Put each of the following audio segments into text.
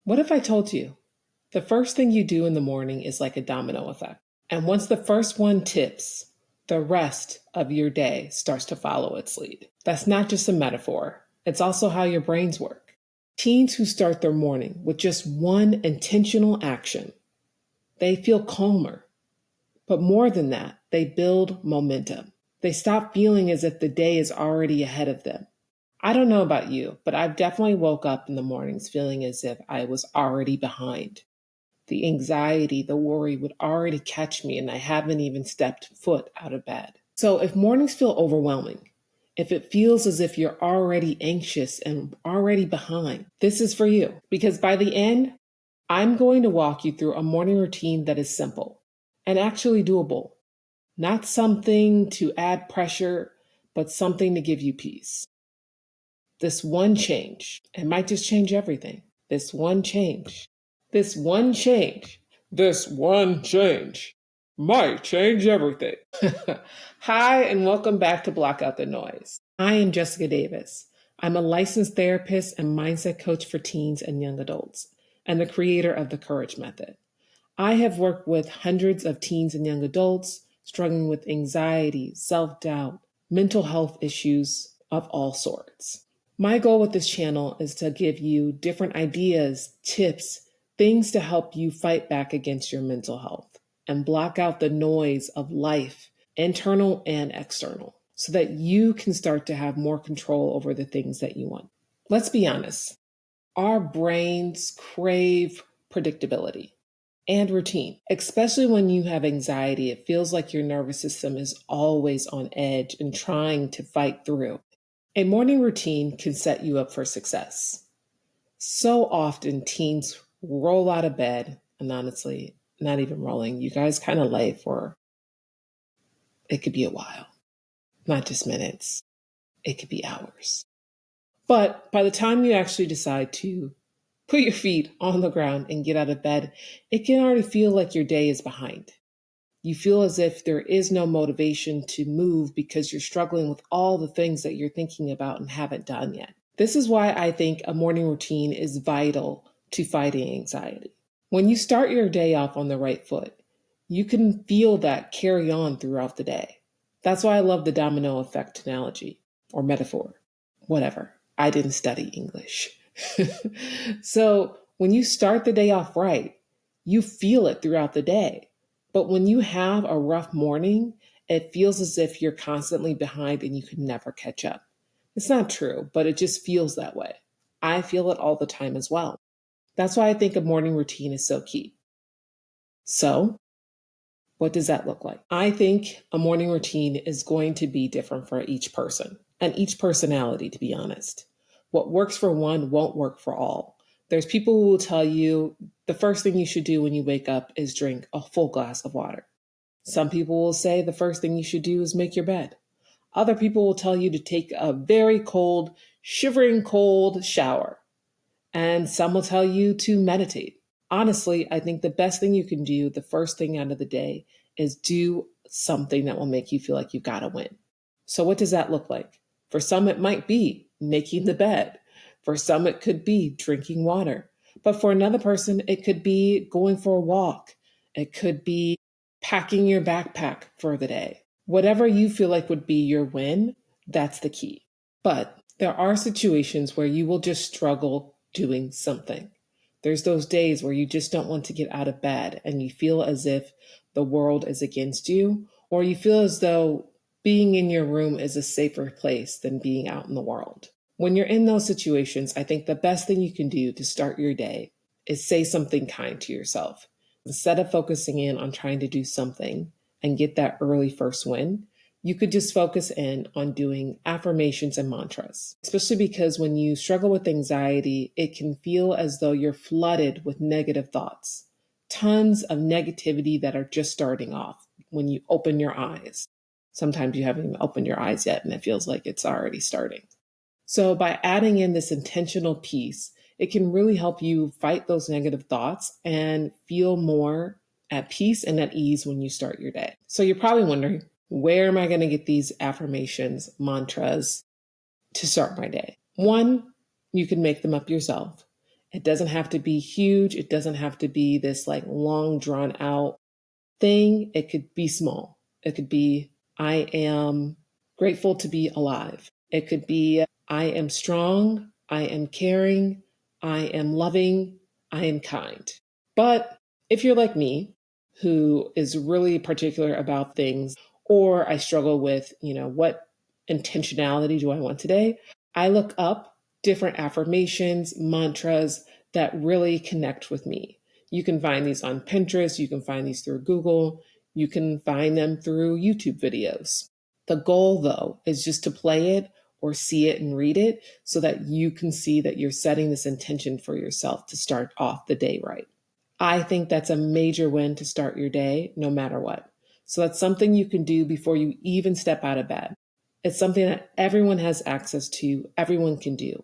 What if I told you the first thing you do in the morning is like a domino effect? And once the first one tips, the rest of your day starts to follow its lead. That's not just a metaphor, it's also how your brains work. Teens who start their morning with just one intentional action, they feel calmer. But more than that, they build momentum. They stop feeling as if the day is already ahead of them. I don't know about you, but I've definitely woke up in the mornings feeling as if I was already behind. The anxiety, the worry would already catch me and I haven't even stepped foot out of bed. So if mornings feel overwhelming, if it feels as if you're already anxious and already behind, this is for you. Because by the end, I'm going to walk you through a morning routine that is simple and actually doable. Not something to add pressure, but something to give you peace. This one change, it might just change everything. This one change This one change, this one change might change everything. Hi, and welcome back to Block Out the Noise. I am Jessica Davis. I'm a licensed therapist and mindset coach for teens and young adults, and the creator of the Courage Method. I have worked with hundreds of teens and young adults struggling with anxiety, self-doubt, mental health issues of all sorts. My goal with this channel is to give you different ideas, tips, things to help you fight back against your mental health and block out the noise of life, internal and external, so that you can start to have more control over the things that you want. Let's be honest, our brains crave predictability and routine, especially when you have anxiety. It feels like your nervous system is always on edge and trying to fight through. A morning routine can set you up for success. So often teens roll out of bed, and honestly, not even rolling. You guys kind of lay for, it could be a while, not just minutes. It could be hours. But by the time you actually decide to put your feet on the ground and get out of bed, it can already feel like your day is behind. You feel as if there is no motivation to move because you're struggling with all the things that you're thinking about and haven't done yet. This is why I think a morning routine is vital to fighting anxiety. When you start your day off on the right foot, you can feel that carry on throughout the day. That's why I love the domino effect analogy or metaphor, whatever. I didn't study English. So when you start the day off right, you feel it throughout the day. But when you have a rough morning, it feels as if you're constantly behind and you can never catch up. It's not true, but it just feels that way. I feel it all the time as well. That's why I think a morning routine is so key. So, what does that look like? I think a morning routine is going to be different for each person and each personality, to be honest. What works for one won't work for all. There's people who will tell you the first thing you should do when you wake up is drink a full glass of water. Some people will say the first thing you should do is make your bed. Other people will tell you to take a very cold, shivering cold shower. And some will tell you to meditate. Honestly, I think the best thing you can do the first thing out of the day is do something that will make you feel like you got to win. So what does that look like? For some, it might be making the bed. For some, it could be drinking water. But for another person, it could be going for a walk. It could be packing your backpack for the day. Whatever you feel like would be your win, that's the key. But there are situations where you will just struggle doing something. There's those days where you just don't want to get out of bed and you feel as if the world is against you, or you feel as though being in your room is a safer place than being out in the world. When you're in those situations, I think the best thing you can do to start your day is say something kind to yourself. Instead of focusing in on trying to do something and get that early first win, you could just focus in on doing affirmations and mantras, especially because when you struggle with anxiety, it can feel as though you're flooded with negative thoughts, tons of negativity that are just starting off when you open your eyes. Sometimes you haven't even opened your eyes yet and it feels like it's already starting. So by adding in this intentional piece, it can really help you fight those negative thoughts and feel more at peace and at ease when you start your day. So you're probably wondering, where am I going to get these affirmations, mantras to start my day? One, you can make them up yourself. It doesn't have to be huge. It doesn't have to be this like long drawn out thing. It could be small. It could be, I am grateful to be alive. It could be, I am strong. I am caring. I am loving. I am kind. But if you're like me, who is really particular about things, or I struggle with, what intentionality do I want today? I look up different affirmations, mantras that really connect with me. You can find these on Pinterest, you can find these through Google, you can find them through YouTube videos. The goal, though, is just to play it or see it and read it so that you can see that you're setting this intention for yourself to start off the day right. I think that's a major win to start your day, no matter what. So that's something you can do before you even step out of bed. It's something that everyone has access to, everyone can do.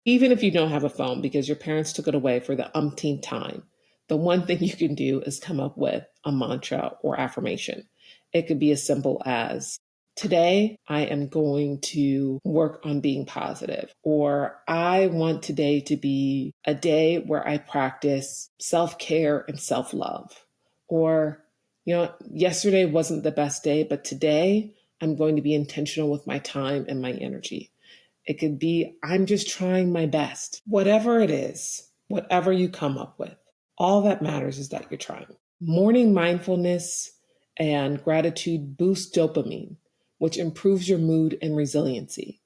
Even if you don't have a phone because your parents took it away for the umpteenth time, the one thing you can do is come up with a mantra or affirmation. It could be as simple as, today I am going to work on being positive, or I want today to be a day where I practice self care and self love, or, yesterday wasn't the best day, but today I'm going to be intentional with my time and my energy. It could be, I'm just trying my best. Whatever it is, whatever you come up with, all that matters is that you're trying. Morning mindfulness and gratitude boost dopamine, which improves your mood and resiliency.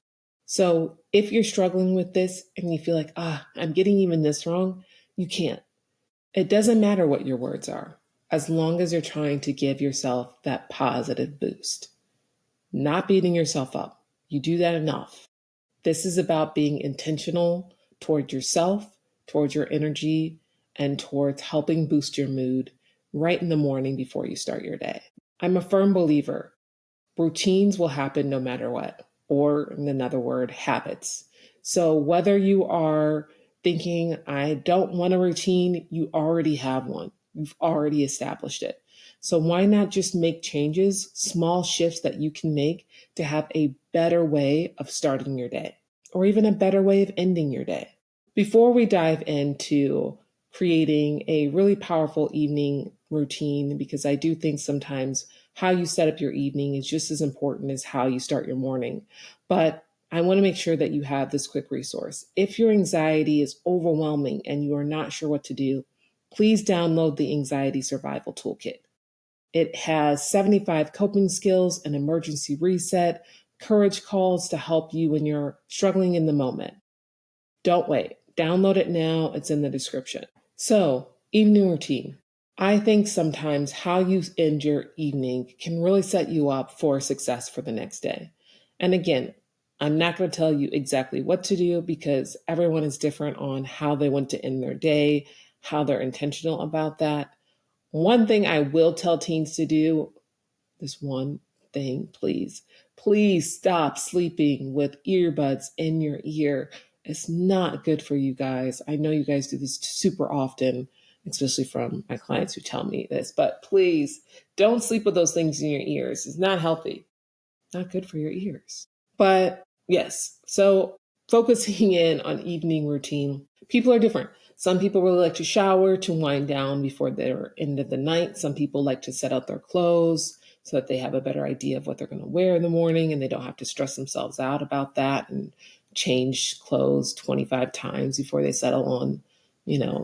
So if you're struggling with this and you feel like, I'm getting even this wrong, you can't. It doesn't matter what your words are, as long as you're trying to give yourself that positive boost. Not beating yourself up. You do that enough. This is about being intentional toward yourself, towards your energy, and towards helping boost your mood right in the morning before you start your day. I'm a firm believer routines will happen no matter what, or in another word, habits. So whether you are thinking, I don't want a routine, you already have one. You've already established it. So why not just make changes, small shifts that you can make to have a better way of starting your day, or even a better way of ending your day? Before we dive into creating a really powerful evening routine, because I do think sometimes how you set up your evening is just as important as how you start your morning. But I want to make sure that you have this quick resource. If your anxiety is overwhelming and you are not sure what to do, please download the Anxiety Survival Toolkit. It has 75 coping skills, an emergency reset, courage calls to help you when you're struggling in the moment. Don't wait. Download it now. It's in the description. So, evening routine. I think sometimes how you end your evening can really set you up for success for the next day. And again, I'm not going to tell you exactly what to do because everyone is different on how they want to end their day, how they're intentional about that. One thing I will tell teens to do, this one thing, please stop sleeping with earbuds in your ear. It's not good for you guys. I know you guys do this super often, especially from my clients who tell me this, but please don't sleep with those things in your ears. It's not healthy, not good for your ears. But yes, so focusing in on evening routine, people are different. Some people really like to shower to wind down before their end of the night. Some people like to set out their clothes so that they have a better idea of what they're going to wear in the morning and they don't have to stress themselves out about that and change clothes 25 times before they settle on,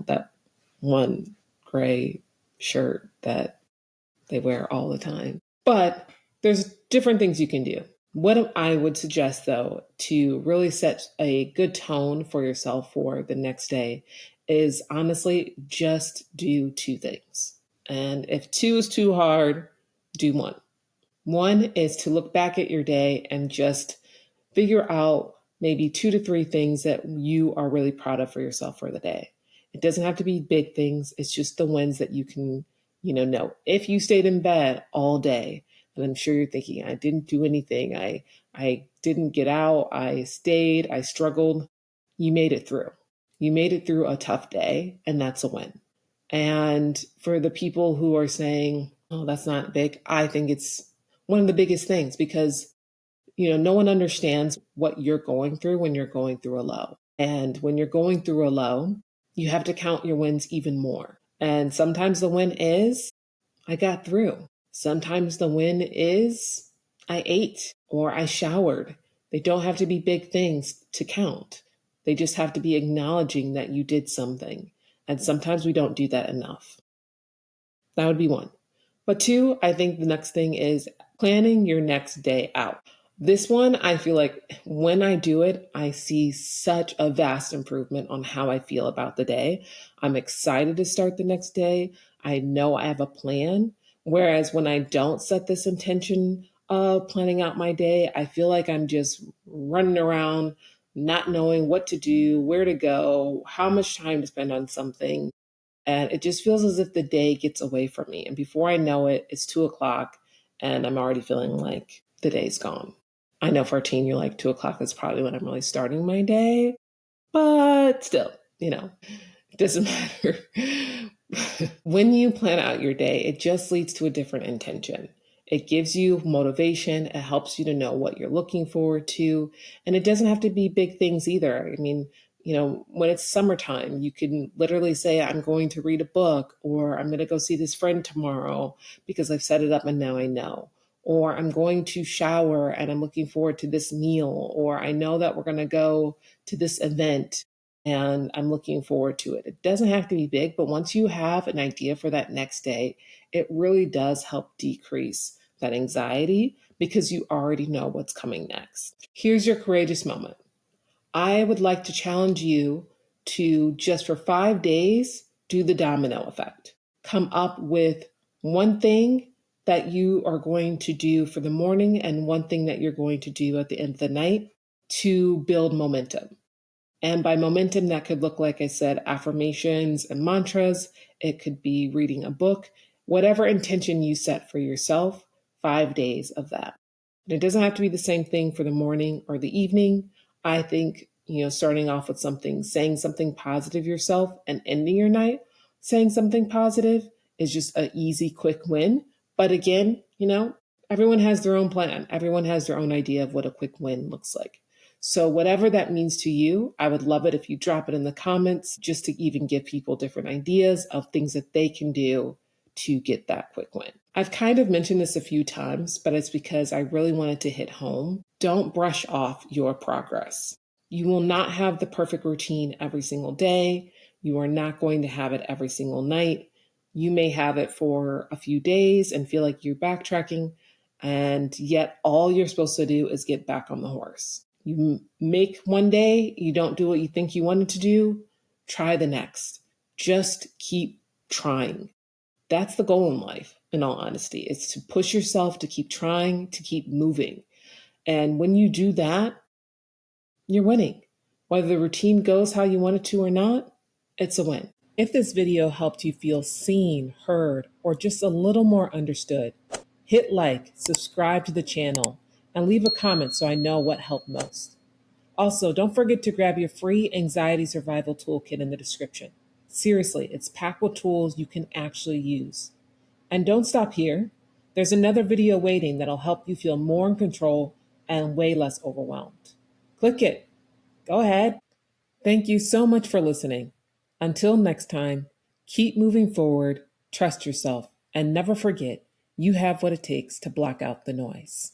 that one gray shirt that they wear all the time. But there's different things you can do. What I would suggest, though, to really set a good tone for yourself for the next day is honestly just do two things. And if two is too hard, do one. One is to look back at your day and just figure out maybe 2 to 3 things that you are really proud of for yourself for the day. It doesn't have to be big things. It's just the ones that you can, know. If you stayed in bed all day, and I'm sure you're thinking, I didn't do anything. I didn't get out. I stayed. I struggled. You made it through. You made it through a tough day, and that's a win. And for the people who are saying, oh, that's not big, I think it's one of the biggest things because no one understands what you're going through when you're going through a low. And when you're going through a low, You have to count your wins even more. And sometimes the win is, I got through. Sometimes the win is, I ate or I showered. They don't have to be big things to count. They just have to be acknowledging that you did something. And sometimes we don't do that enough. That would be one. But two, I think the next thing is planning your next day out. This one, I feel like when I do it, I see such a vast improvement on how I feel about the day. I'm excited to start the next day. I know I have a plan. Whereas when I don't set this intention of planning out my day, I feel like I'm just running around, not knowing what to do, where to go, how much time to spend on something. And it just feels as if the day gets away from me. And before I know it, it's 2 o'clock and I'm already feeling like the day's gone. I know for a teen, you're like 2 o'clock is probably when I'm really starting my day, but still, it doesn't matter. When you plan out your day, it just leads to a different intention. It gives you motivation. It helps you to know what you're looking forward to. And it doesn't have to be big things either. I mean, when it's summertime, you can literally say, I'm going to read a book, or I'm going to go see this friend tomorrow because I've set it up and now I know. Or I'm going to shower and I'm looking forward to this meal, or I know that we're going to go to this event and I'm looking forward to it. It doesn't have to be big, but once you have an idea for that next day, it really does help decrease that anxiety because you already know what's coming next. Here's your courageous moment. I would like to challenge you to just for 5 days do the domino effect. Come up with one thing that you are going to do for the morning and one thing that you're going to do at the end of the night to build momentum. And by momentum, that could look, like I said, affirmations and mantras. It could be reading a book, whatever intention you set for yourself, 5 days of that. And it doesn't have to be the same thing for the morning or the evening. I think, starting off with something, saying something positive yourself and ending your night saying something positive is just an easy, quick win. But again, everyone has their own plan. Everyone has their own idea of what a quick win looks like. So, whatever that means to you, I would love it if you drop it in the comments just to even give people different ideas of things that they can do to get that quick win. I've kind of mentioned this a few times, but it's because I really wanted to hit home. Don't brush off your progress. You will not have the perfect routine every single day. You are not going to have it every single night. You may have it for a few days and feel like you're backtracking, and yet all you're supposed to do is get back on the horse. You make one day, you don't do what you think you wanted to do, try the next. Just keep trying. That's the goal in life, in all honesty. It's to push yourself to keep trying, to keep moving. And when you do that, you're winning. Whether the routine goes how you want it to or not, it's a win. If this video helped you feel seen, heard, or just a little more understood, hit like, subscribe to the channel, and leave a comment so I know what helped most. Also, don't forget to grab your free anxiety survival toolkit in the description. Seriously, it's packed with tools you can actually use. And don't stop here. There's another video waiting that'll help you feel more in control and way less overwhelmed. Click it. Go ahead. Thank you so much for listening. Until next time, keep moving forward, trust yourself, and never forget you have what it takes to block out the noise.